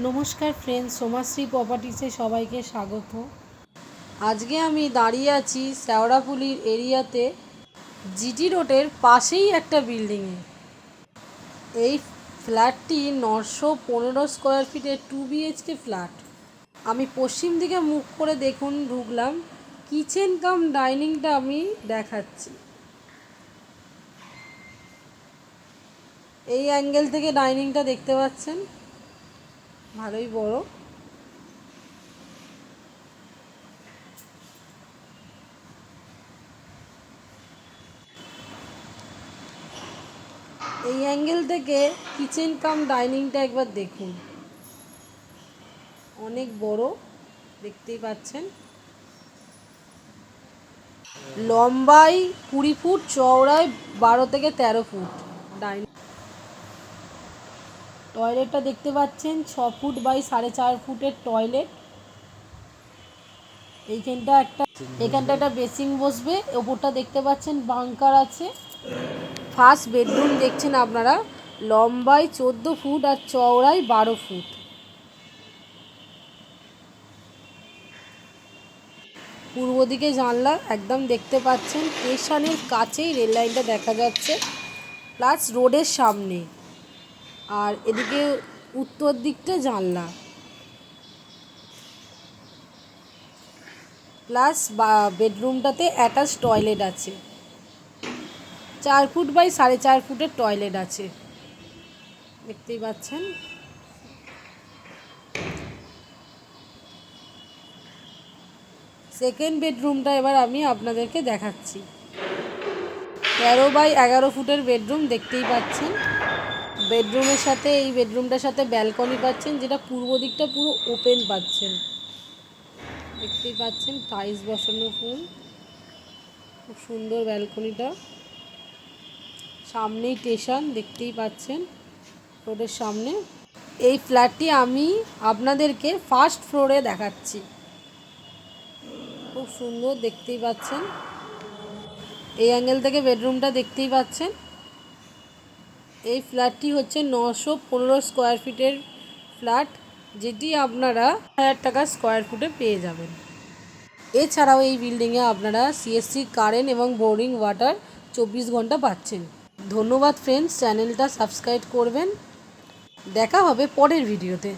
নমস্কার ফ্রেন্ডস, সোমাশ্রী প্রপার্টিসে সবাইকে স্বাগত। আজকে আমি দাঁড়িয়ে আছি শেওড়াফুলির এরিয়াতে, জিটি রোডের পাশেই একটা বিল্ডিংয়ে। এই ফ্ল্যাটটি 915 স্কোয়ার ফিটের 2 BHK ফ্ল্যাট। আমি পশ্চিম দিকে মুখ করে ঢুকলাম। কিচেন কাম ডাইনিংটা আমি দেখাচ্ছি। এই অ্যাঙ্গেল থেকে ডাইনিংটা দেখতে পাচ্ছেন, ভালোই বড়। এই অ্যাঙ্গেল থেকে কিচেন কাম ডাইনিংটা একবার দেখুন, অনেক বড়, দেখতেই পাচ্ছেন। লম্বায় 20 ফুট, চওড়ায় 12 থেকে 13 ফুট ডাইনিং। টয়লেটটা দেখতে পাচ্ছেন, 6 ফুট বাই 4.5 ফুটের টয়লেট। এখানটা একটা বেসিং বসবে। ওপরটা দেখতে পাচ্ছেন বাংকার আছে। ফার্স্ট বেডরুম দেখছেন আপনারা, লম্বায় 14 ফুট আর চওড়ায় 12 ফুট। পূর্ব দিকে জানলা একদম দেখতে পাচ্ছেন, স্টেশনের কাছেই রেল লাইনটা দেখা যাচ্ছে, প্লাস রোডের সামনে। আর এদিকে উত্তর দিকটা জানলা, প্লাস বেডরুমটাতে অ্যাটাচ টয়লেট আছে। 4 ফুট বাই 4.5 ফুটের টয়লেট আছে, দেখতেই পাচ্ছেন। সেকেন্ড বেডরুমটা এবার আমি আপনাদেরকে দেখাচ্ছি। 13 বাই 11 ফুটের বেডরুম দেখতেই পাচ্ছেন। বেডরুমের সাথে এই বেডরুমটার সাথে ব্যালকনি পাচ্ছেন, যেটা পূর্ব দিকটা পুরো ওপেন পাচ্ছেন, দেখতেই পাচ্ছেন। টাইলস বসানো ফুল, খুব সুন্দর ব্যালকনিটা। সামনেই স্টেশন দেখতেই পাচ্ছেন, রোডের সামনে। এই ফ্ল্যাটটি আমি আপনাদেরকে ফার্স্ট ফ্লোরে দেখাচ্ছি, খুব সুন্দর, দেখতেই পাচ্ছেন। এই অ্যাঙ্গেল থেকে বেডরুমটা দেখতেই পাচ্ছেন। এই ফ্ল্যাটটি হচ্ছে 915 স্কোয়ার ফিটের ফ্ল্যাট, যেটি আপনারা 1000 টাকা স্কোয়ার ফুটে পেয়ে যাবেন। এছাড়াও এই বিল্ডিংয়ে আপনারা CSC কারেন্ট এবং বোরিং ওয়াটার 24 ঘন্টা পাচ্ছেন। ধন্যবাদ ফ্রেন্ডস, চ্যানেলটা সাবস্ক্রাইব করবেন। দেখা হবে পরের ভিডিওতে।